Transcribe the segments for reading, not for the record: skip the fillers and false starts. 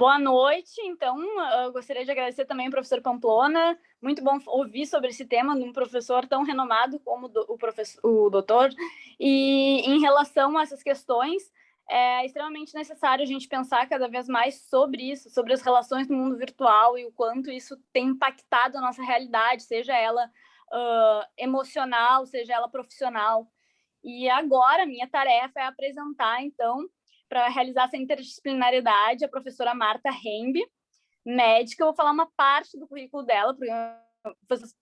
Boa noite. Então, eu gostaria de agradecer também ao professor Pamplona. Muito bom ouvir sobre esse tema de um professor tão renomado como o doutor. E em relação a essas questões, é extremamente necessário a gente pensar cada vez mais sobre isso, sobre as relações no mundo virtual e o quanto isso tem impactado a nossa realidade, seja ela emocional, seja ela profissional. E agora, minha tarefa é apresentar, então, para realizar essa interdisciplinaridade, a professora Marta Hembe, médica. Eu vou falar uma parte do currículo dela, porque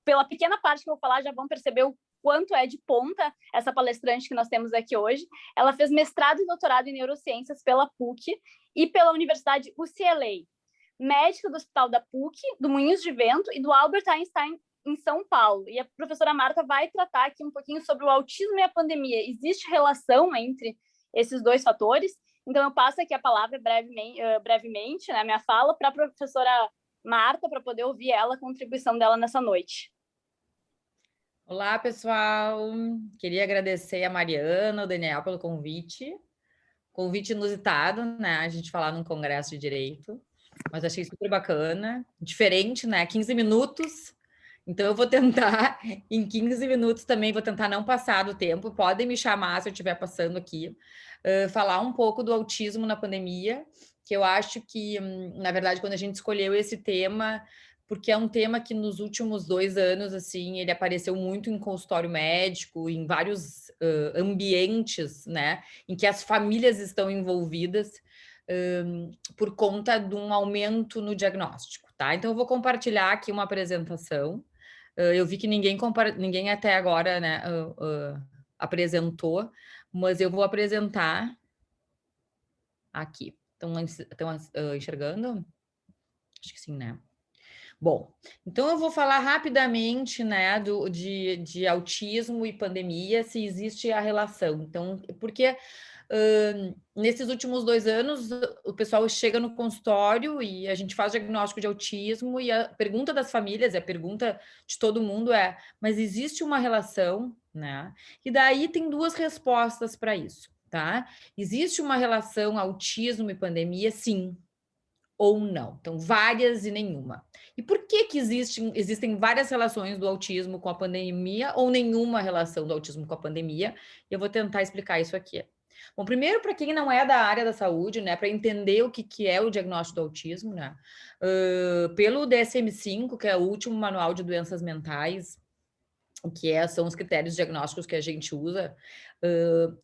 pela pequena parte que eu vou falar, já vão perceber o quanto é de ponta essa palestrante que nós temos aqui hoje. Ela fez mestrado e doutorado em neurociências pela PUC e pela Universidade UCLA. Médica do Hospital da PUC, do Moinhos de Vento e do Albert Einstein em São Paulo. E a professora Marta vai tratar aqui um pouquinho sobre o autismo e a pandemia. Existe relação entre esses dois fatores? Então, eu passo aqui a palavra brevemente, né, minha fala, para a professora Marta, para poder ouvir ela, a contribuição dela nessa noite. Olá, pessoal. Queria agradecer a Mariana, o Daniel pelo convite. Convite inusitado, né? A gente falar num congresso de direito, mas achei super bacana, diferente, né? 15 minutos. Então, eu vou tentar, em 15 minutos também, vou tentar não passar do tempo. Podem me chamar se eu estiver passando aqui. Falar um pouco do autismo na pandemia, que eu acho que, na verdade, quando a gente escolheu esse tema, porque é um tema que nos últimos 2 anos, assim, ele apareceu muito em consultório médico, em vários ambientes, né, em que as famílias estão envolvidas, por conta de um aumento no diagnóstico, tá? Então, eu vou compartilhar aqui uma apresentação. Eu vi que ninguém até agora, né, apresentou, mas eu vou apresentar aqui. Estão enxergando? Acho que sim, né? Bom, então eu vou falar rapidamente, né, de autismo e pandemia, se existe a relação. Então, porque nesses últimos 2 anos o pessoal chega no consultório e a gente faz diagnóstico de autismo e a pergunta das famílias, a pergunta de todo mundo é: mas existe uma relação, né? E daí tem duas respostas para isso, tá? Existe uma relação autismo e pandemia? Sim ou não. Então, várias e nenhuma. E por que existem várias relações do autismo com a pandemia ou nenhuma relação do autismo com a pandemia? Eu vou tentar explicar isso aqui. Bom, primeiro, para quem não é da área da saúde, né, para entender o que é o diagnóstico do autismo, né, pelo DSM-5, que é o último manual de doenças mentais, são os critérios diagnósticos que a gente usa,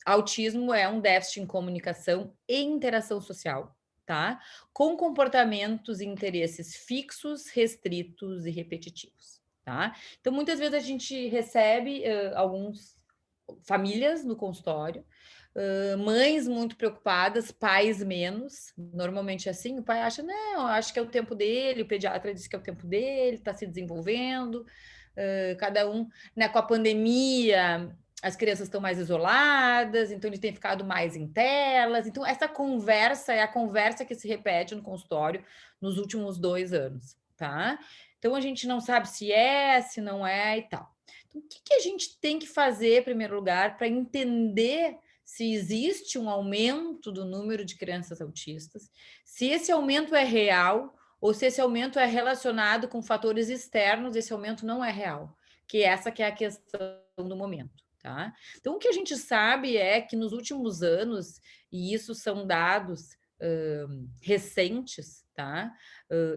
autismo é um déficit em comunicação e interação social, tá? Com comportamentos e interesses fixos, restritos e repetitivos, tá? Então, muitas vezes a gente recebe alguns famílias no consultório, mães muito preocupadas, pais menos. Normalmente é assim, o pai acha, não, acho que é o tempo dele, o pediatra diz que é o tempo dele, está se desenvolvendo, cada um, né, com a pandemia, as crianças estão mais isoladas, então ele tem ficado mais em telas. Então, essa conversa é a conversa que se repete no consultório nos últimos 2 anos, tá? Então, a gente não sabe se não é e tal. Então, o que a gente tem que fazer, em primeiro lugar, para entender se existe um aumento do número de crianças autistas, se esse aumento é real ou se esse aumento é relacionado com fatores externos, esse aumento não é real, que essa que é a questão do momento, tá? Então, o que a gente sabe é que nos últimos anos, e isso são dados recentes, tá?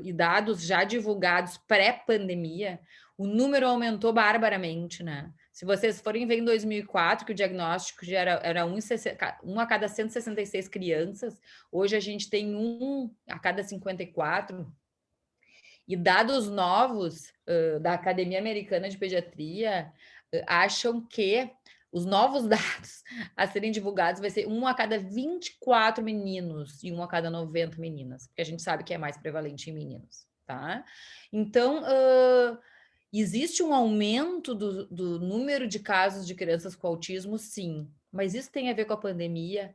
E dados já divulgados pré-pandemia, o número aumentou barbaramente, né? Se vocês forem ver em 2004, que o diagnóstico já era um a cada 166 crianças, hoje a gente tem um a cada 54. E dados novos da Academia Americana de Pediatria acham que os novos dados a serem divulgados vai ser um a cada 24 meninos e um a cada 90 meninas, porque a gente sabe que é mais prevalente em meninos, tá? Então, existe um aumento do número de casos de crianças com autismo, sim, mas isso tem a ver com a pandemia?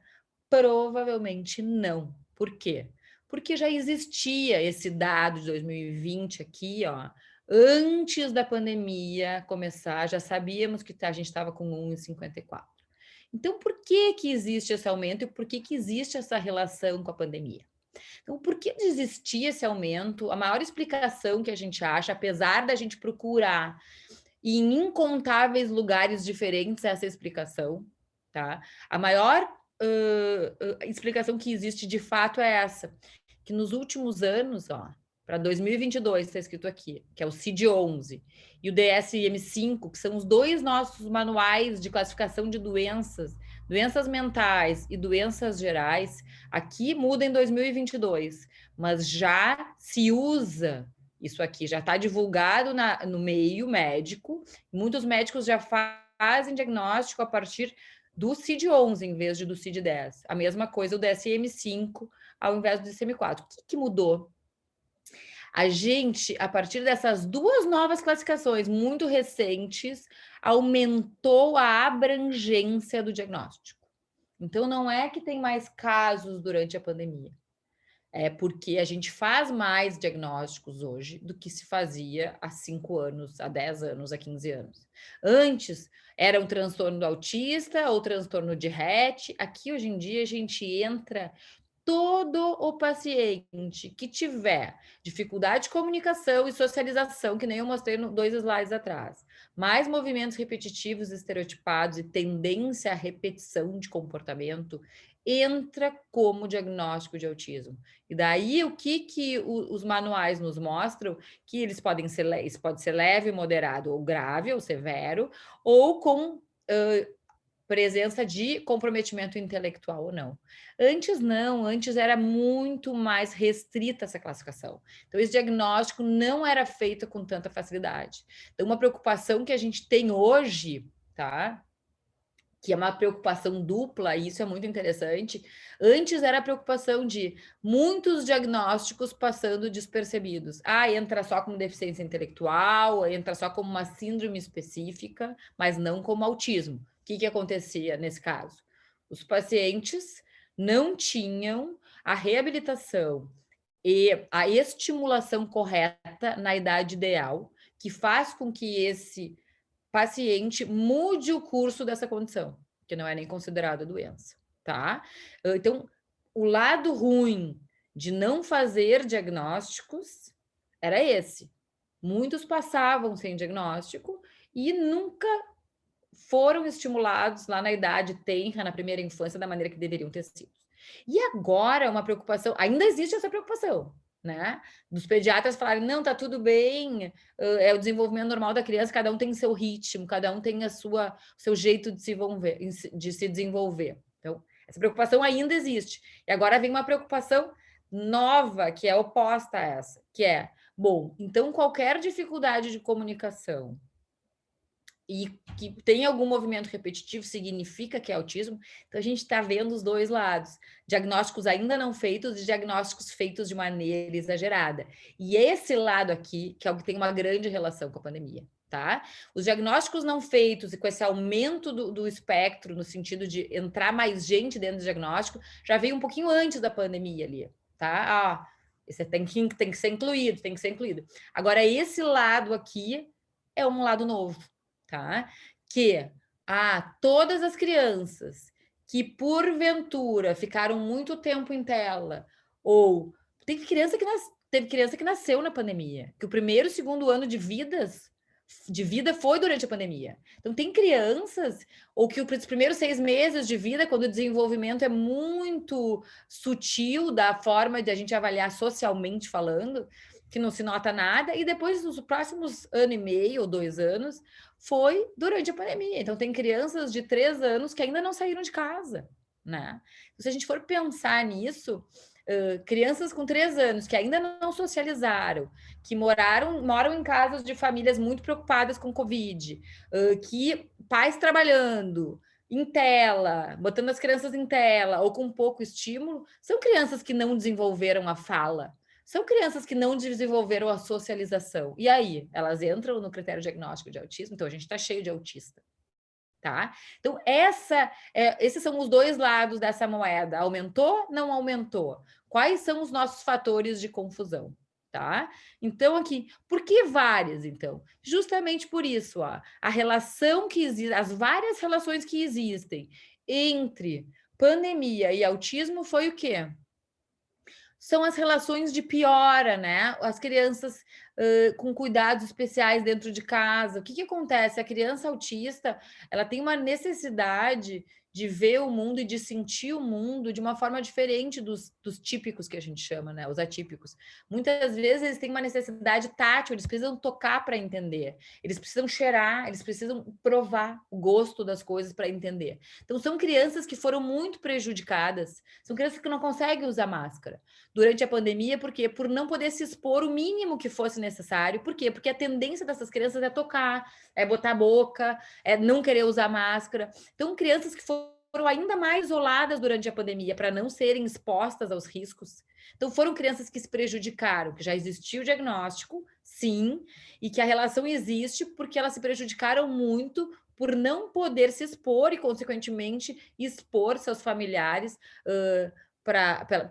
Provavelmente não. Por quê? Porque já existia esse dado de 2020 aqui, ó, antes da pandemia começar, já sabíamos que a gente estava com 1,54. Então, por que existe esse aumento e por que existe essa relação com a pandemia? Então, por que desistir esse aumento? A maior explicação que a gente acha, apesar da gente procurar em incontáveis lugares diferentes essa explicação, tá? A maior explicação que existe de fato é essa, que nos últimos anos, ó, para 2022, está escrito aqui, que é o CID-11 e o DSM-5, que são os dois nossos manuais de classificação de doenças, doenças mentais e doenças gerais, aqui muda em 2022, mas já se usa isso aqui, já está divulgado no meio médico, muitos médicos já fazem diagnóstico a partir do CID-11 em vez de do CID-10. A mesma coisa o DSM-5 ao invés do DSM-4. O que mudou? A gente, a partir dessas duas novas classificações muito recentes, aumentou a abrangência do diagnóstico. Então, não é que tem mais casos durante a pandemia. É porque a gente faz mais diagnósticos hoje do que se fazia há 5 anos, há 10 anos, há 15 anos. Antes, era um transtorno do autista ou transtorno de Rett. Aqui, hoje em dia, a gente entra todo o paciente que tiver dificuldade de comunicação e socialização, que nem eu mostrei no 2 slides atrás, mais movimentos repetitivos estereotipados e tendência à repetição de comportamento, entra como diagnóstico de autismo. E daí, o que os manuais nos mostram? Que eles podem ser, isso pode ser leve, moderado ou grave ou severo, ou com presença de comprometimento intelectual ou não. Antes não, antes era muito mais restrita essa classificação. Então, esse diagnóstico não era feito com tanta facilidade. Então, uma preocupação que a gente tem hoje, tá? Que é uma preocupação dupla, e isso é muito interessante. Antes era a preocupação de muitos diagnósticos passando despercebidos. Entra só como deficiência intelectual, entra só como uma síndrome específica, mas não como autismo. O que acontecia nesse caso? Os pacientes não tinham a reabilitação e a estimulação correta na idade ideal, que faz com que esse paciente mude o curso dessa condição, que não é nem considerada doença, tá? Então, o lado ruim de não fazer diagnósticos era esse. Muitos passavam sem diagnóstico e nunca foram estimulados lá na idade tenra, na primeira infância, da maneira que deveriam ter sido. E agora, uma preocupação, ainda existe essa preocupação, né? Dos pediatras falarem, não, tá tudo bem, é o desenvolvimento normal da criança, cada um tem seu ritmo, cada um tem seu jeito de se desenvolver. Então, essa preocupação ainda existe. E agora vem uma preocupação nova, que é oposta a essa, que é, bom, então qualquer dificuldade de comunicação e que tem algum movimento repetitivo, significa que é autismo. Então, a gente está vendo os dois lados. Diagnósticos ainda não feitos e diagnósticos feitos de maneira exagerada. E esse lado aqui, que é o que tem uma grande relação com a pandemia, tá? Os diagnósticos não feitos e com esse aumento do espectro, no sentido de entrar mais gente dentro do diagnóstico, já veio um pouquinho antes da pandemia ali, tá? Esse tem que ser incluído, tem que ser incluído. Agora, esse lado aqui é um lado novo, tá? Que todas as crianças que porventura ficaram muito tempo em tela, ou teve criança que nasceu na pandemia, que o primeiro e segundo ano de vida foi durante a pandemia. Então, tem crianças, ou que os primeiros 6 meses de vida, quando o desenvolvimento é muito sutil da forma de a gente avaliar socialmente falando, que não se nota nada, e depois, nos próximos 1 ano e meio ou 2 anos, foi durante a pandemia. Então, tem crianças de 3 anos que ainda não saíram de casa, né? Se a gente for pensar nisso, crianças com 3 anos que ainda não socializaram, que moram em casas de famílias muito preocupadas com Covid, que pais trabalhando em tela, botando as crianças em tela ou com pouco estímulo, são crianças que não desenvolveram a fala, são crianças que não desenvolveram a socialização. E aí, elas entram no critério diagnóstico de autismo? Então, a gente está cheio de autista, tá? Então, esses são os dois lados dessa moeda. Aumentou, não aumentou? Quais são os nossos fatores de confusão, tá? Então, aqui, por que várias, então? Justamente por isso, a relação que existe, as várias relações que existem entre pandemia e autismo foi o quê? são as relações de piora, né? As crianças com cuidados especiais dentro de casa. O que acontece? A criança autista, ela tem uma necessidade de ver o mundo e de sentir o mundo de uma forma diferente dos típicos que a gente chama, né? Os atípicos. Muitas vezes eles têm uma necessidade tátil, eles precisam tocar para entender, eles precisam cheirar, eles precisam provar o gosto das coisas para entender. Então, são crianças que foram muito prejudicadas, são crianças que não conseguem usar máscara durante a pandemia, porque por não poder se expor o mínimo que fosse necessário. Por quê? Porque a tendência dessas crianças é tocar, é botar a boca, é não querer usar máscara. Então, crianças que foram ainda mais isoladas durante a pandemia para não serem expostas aos riscos. Então, foram crianças que se prejudicaram, que já existia o diagnóstico, sim, e que a relação existe porque elas se prejudicaram muito por não poder se expor e, consequentemente, expor seus familiares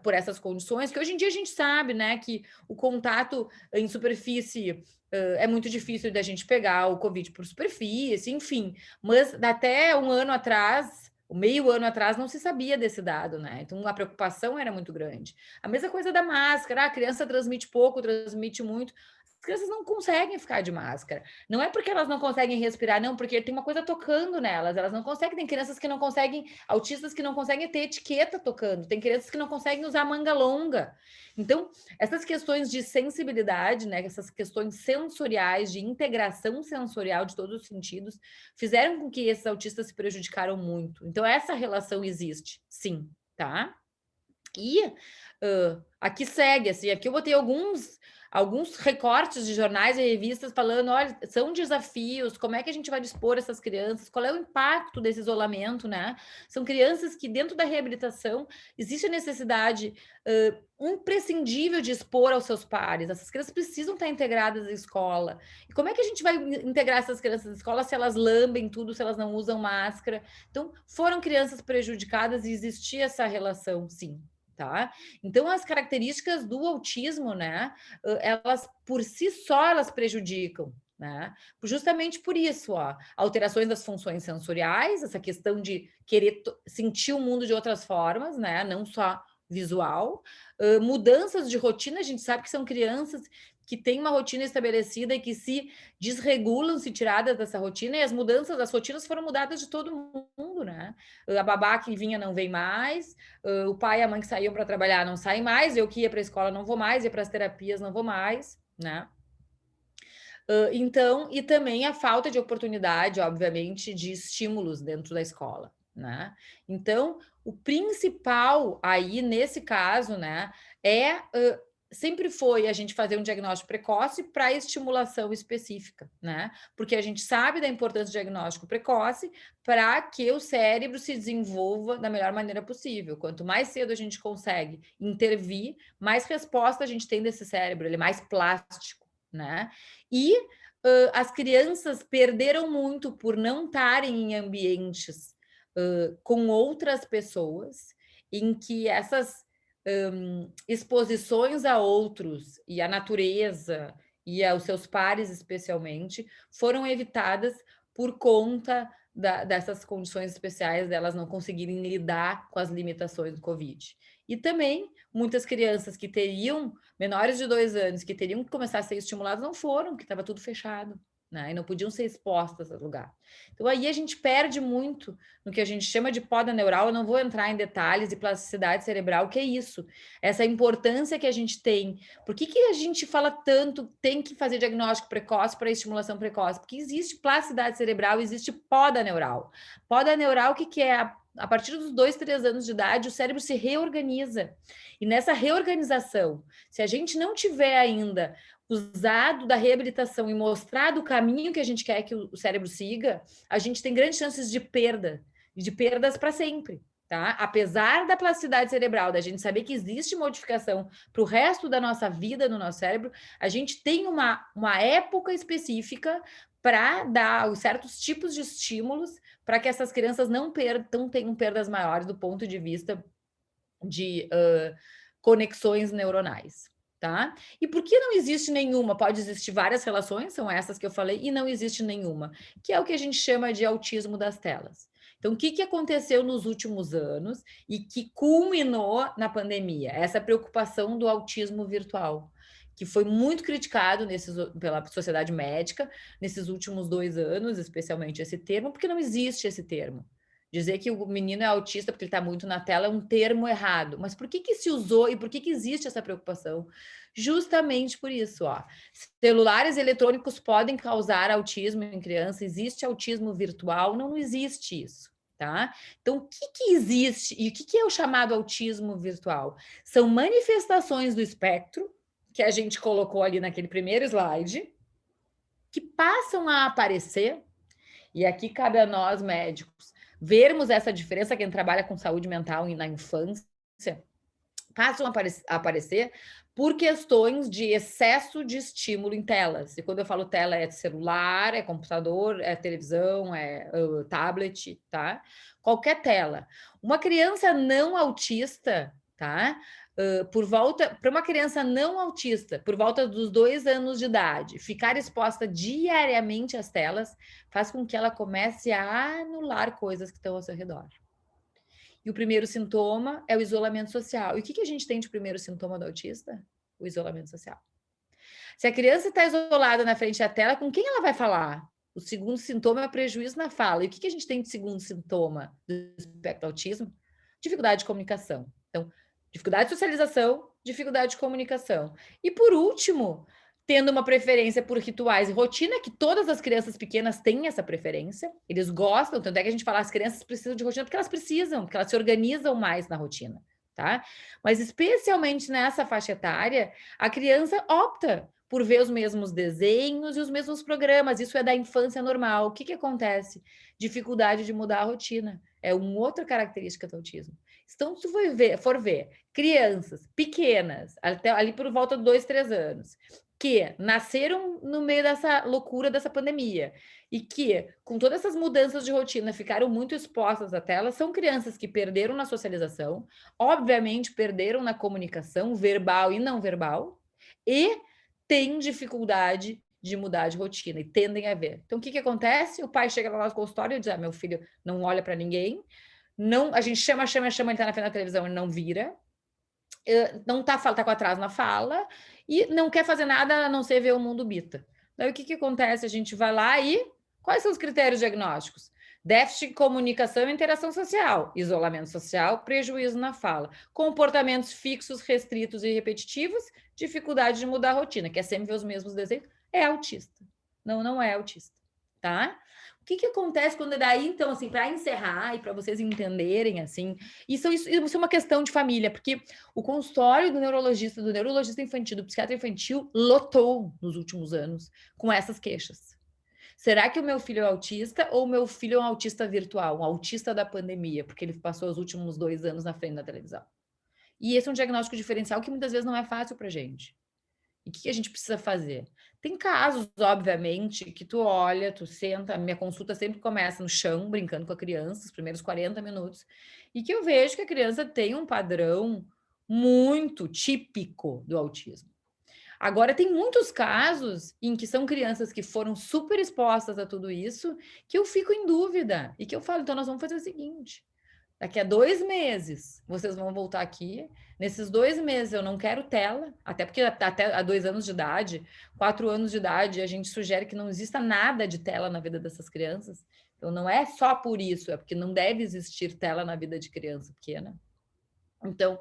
por essas condições, que hoje em dia a gente sabe, né, que o contato em superfície é muito difícil da gente pegar o Covid por superfície, enfim, mas até um ano atrás, meio ano atrás, não se sabia desse dado, né? Então a preocupação era muito grande. A mesma coisa da máscara, a criança transmite pouco, transmite muito. As crianças não conseguem ficar de máscara. Não é porque elas não conseguem respirar, não, porque tem uma coisa tocando nelas. Elas não conseguem. Tem crianças que não conseguem, autistas que não conseguem ter etiqueta tocando. Tem crianças que não conseguem usar manga longa. Então, essas questões de sensibilidade, né, essas questões sensoriais, de integração sensorial de todos os sentidos, fizeram com que esses autistas se prejudicaram muito. Então, essa relação existe, sim, tá? E aqui segue, assim, aqui eu botei alguns recortes de jornais e revistas falando, olha, são desafios, como é que a gente vai dispor essas crianças, qual é o impacto desse isolamento, né? São crianças que dentro da reabilitação existe a necessidade imprescindível de expor aos seus pares, essas crianças precisam estar integradas à escola. E como é que a gente vai integrar essas crianças à escola se elas lambem tudo, se elas não usam máscara? Então, foram crianças prejudicadas e existia essa relação, sim. Tá? Então, as características do autismo, né, elas por si só elas prejudicam, né? Justamente por isso, ó, alterações das funções sensoriais, essa questão de querer sentir o mundo de outras formas, né, não só visual, mudanças de rotina, a gente sabe que são crianças que têm uma rotina estabelecida e que se desregulam se tiradas dessa rotina, e as rotinas foram mudadas de todo mundo, né? A babá que vinha não vem mais, o pai e a mãe que saíam para trabalhar não saem mais, eu que ia para a escola não vou mais, ia para as terapias não vou mais, né? Então, e também a falta de oportunidade, obviamente, de estímulos dentro da escola, né? Então, o principal aí, nesse caso, né, sempre foi a gente fazer um diagnóstico precoce para estimulação específica, né? Porque a gente sabe da importância do diagnóstico precoce para que o cérebro se desenvolva da melhor maneira possível. Quanto mais cedo a gente consegue intervir, mais resposta a gente tem desse cérebro, ele é mais plástico, né? E as crianças perderam muito por não estarem em ambientes com outras pessoas, em que essas exposições a outros e à natureza e aos seus pares especialmente foram evitadas por conta dessas condições especiais delas não conseguirem lidar com as limitações do Covid. E também muitas crianças que teriam, menores de 2 anos, que teriam que começar a ser estimuladas, não foram, porque estava tudo fechado, né? E não podiam ser expostas a lugar. Então aí a gente perde muito no que a gente chama de poda neural. Eu não vou entrar em detalhes, e plasticidade cerebral, o que é isso? Essa importância que a gente tem. Por que a gente fala tanto, tem que fazer diagnóstico precoce para estimulação precoce? Porque existe plasticidade cerebral, existe poda neural. Poda neural, o que é? A partir dos 2, 3 anos de idade, o cérebro se reorganiza. E nessa reorganização, se a gente não tiver ainda usado da reabilitação e mostrado o caminho que a gente quer que o cérebro siga, a gente tem grandes chances de perdas para sempre. Tá? Apesar da plasticidade cerebral, da gente saber que existe modificação para o resto da nossa vida no nosso cérebro, a gente tem uma época específica para dar os certos tipos de estímulos para que essas crianças não tenham perdas maiores do ponto de vista de conexões neuronais. Tá? E por que não existe nenhuma? Pode existir várias relações, são essas que eu falei, e não existe nenhuma, que é o que a gente chama de autismo das telas. Então, o que aconteceu nos últimos anos e que culminou na pandemia? Essa preocupação do autismo virtual, que foi muito criticado pela sociedade médica nesses últimos 2 anos, especialmente esse termo, porque não existe esse termo. Dizer que o menino é autista porque ele está muito na tela é um termo errado. Mas por que se usou e por que existe essa preocupação? Justamente por isso, ó. Celulares eletrônicos podem causar autismo em criança. Existe autismo virtual? Não existe isso, tá? Então, o que existe e o que é o chamado autismo virtual? São manifestações do espectro que a gente colocou ali naquele primeiro slide, que passam a aparecer, e aqui cabe a nós médicos vermos essa diferença, quem trabalha com saúde mental na infância, passam a aparecer por questões de excesso de estímulo em telas. E quando eu falo tela, é celular, é computador, é televisão, é tablet, tá? Qualquer tela. Uma criança não autista, tá? Para uma criança não autista, por volta dos 2 anos de idade, ficar exposta diariamente às telas faz com que ela comece a anular coisas que estão ao seu redor. E o primeiro sintoma é o isolamento social. E o que a gente tem de primeiro sintoma do autista? O isolamento social. Se a criança está isolada na frente da tela, com quem ela vai falar? O segundo sintoma é o prejuízo na fala. E o que a gente tem de segundo sintoma do espectro do autismo? Dificuldade de comunicação. Então, dificuldade de socialização, dificuldade de comunicação. E por último, tendo uma preferência por rituais e rotina, que todas as crianças pequenas têm essa preferência, eles gostam, tanto é que a gente fala, as crianças precisam de rotina porque elas precisam, porque elas se organizam mais na rotina, tá? Mas especialmente nessa faixa etária, a criança opta por ver os mesmos desenhos e os mesmos programas, isso é da infância normal. O que acontece? Dificuldade de mudar a rotina, é uma outra característica do autismo. Então, se for ver crianças pequenas, até ali por volta de 2, 3 anos, que nasceram no meio dessa loucura dessa pandemia e que, com todas essas mudanças de rotina, ficaram muito expostas à tela, são crianças que perderam na socialização, obviamente perderam na comunicação verbal e não verbal, e têm dificuldade de mudar de rotina e tendem a ver. Então, o que acontece? O pai chega lá no consultório e diz: meu filho não olha para ninguém, não, a gente chama, ele está na frente da televisão, ele não vira, não tá com atraso na fala e não quer fazer nada a não ser ver o mundo bita. Daí o que acontece? A gente vai lá e quais são os critérios diagnósticos? Déficit de comunicação e interação social, isolamento social, prejuízo na fala, comportamentos fixos, restritos e repetitivos, dificuldade de mudar a rotina, quer sempre ver os mesmos desenhos, é autista. Não é autista, tá? O que acontece quando daí, então, assim, para encerrar e para vocês entenderem, assim, isso é uma questão de família, porque o consultório do neurologista infantil, do psiquiatra infantil, lotou nos últimos anos com essas queixas. Será que o meu filho é autista ou o meu filho é um autista virtual, um autista da pandemia, porque ele passou os últimos 2 anos na frente da televisão? E esse é um diagnóstico diferencial que muitas vezes não é fácil para a gente. E o que a gente precisa fazer? Tem casos, obviamente, que tu olha, tu senta, minha consulta sempre começa no chão, brincando com a criança, os primeiros 40 minutos, e que eu vejo que a criança tem um padrão muito típico do autismo. Agora, tem muitos casos em que são crianças que foram super expostas a tudo isso, que eu fico em dúvida, e que eu falo, então nós vamos fazer o seguinte, daqui a 2 meses, vocês vão voltar aqui. Nesses 2 meses, eu não quero tela, até porque até há 2 anos de idade, 4 anos de idade, a gente sugere que não exista nada de tela na vida dessas crianças. Então, não é só por isso, é porque não deve existir tela na vida de criança pequena. Então,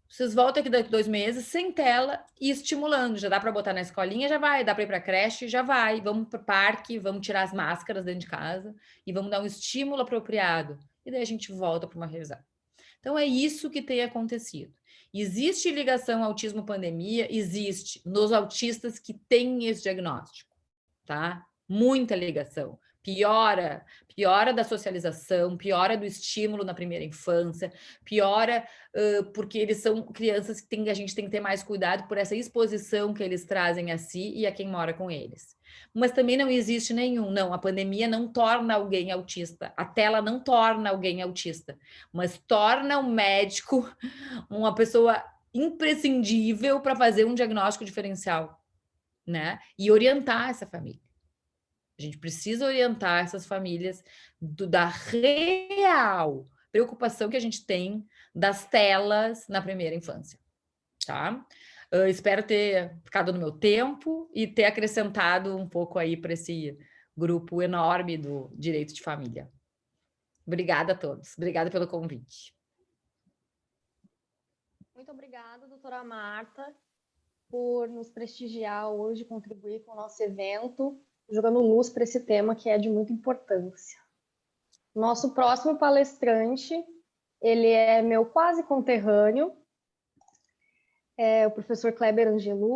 vocês voltam aqui daqui a 2 meses, sem tela e estimulando. Já dá para botar na escolinha, já vai. Dá para ir para a creche, já vai. Vamos para o parque, vamos tirar as máscaras dentro de casa e vamos dar um estímulo apropriado. E daí a gente volta para uma revisão. Então, é isso que tem acontecido. Existe ligação autismo-pandemia? Existe. Nos autistas que têm esse diagnóstico, tá? Muita ligação. Piora da socialização, piora do estímulo na primeira infância, piora porque eles são crianças que a gente tem que ter mais cuidado por essa exposição que eles trazem a si e a quem mora com eles. Mas também não existe não, a pandemia não torna alguém autista, a tela não torna alguém autista, mas torna o médico uma pessoa imprescindível para fazer um diagnóstico diferencial, né? E orientar essa família. A gente precisa orientar essas famílias da real preocupação que a gente tem das telas na primeira infância, tá? Espero ter ficado no meu tempo e ter acrescentado um pouco aí para esse grupo enorme do direito de família. Obrigada a todos. Obrigada pelo convite. Muito obrigada, doutora Marta, por nos prestigiar hoje, contribuir com o nosso evento, jogando luz para esse tema que é de muita importância. Nosso próximo palestrante, ele é meu quase conterrâneo, é o professor Kleber Angelou.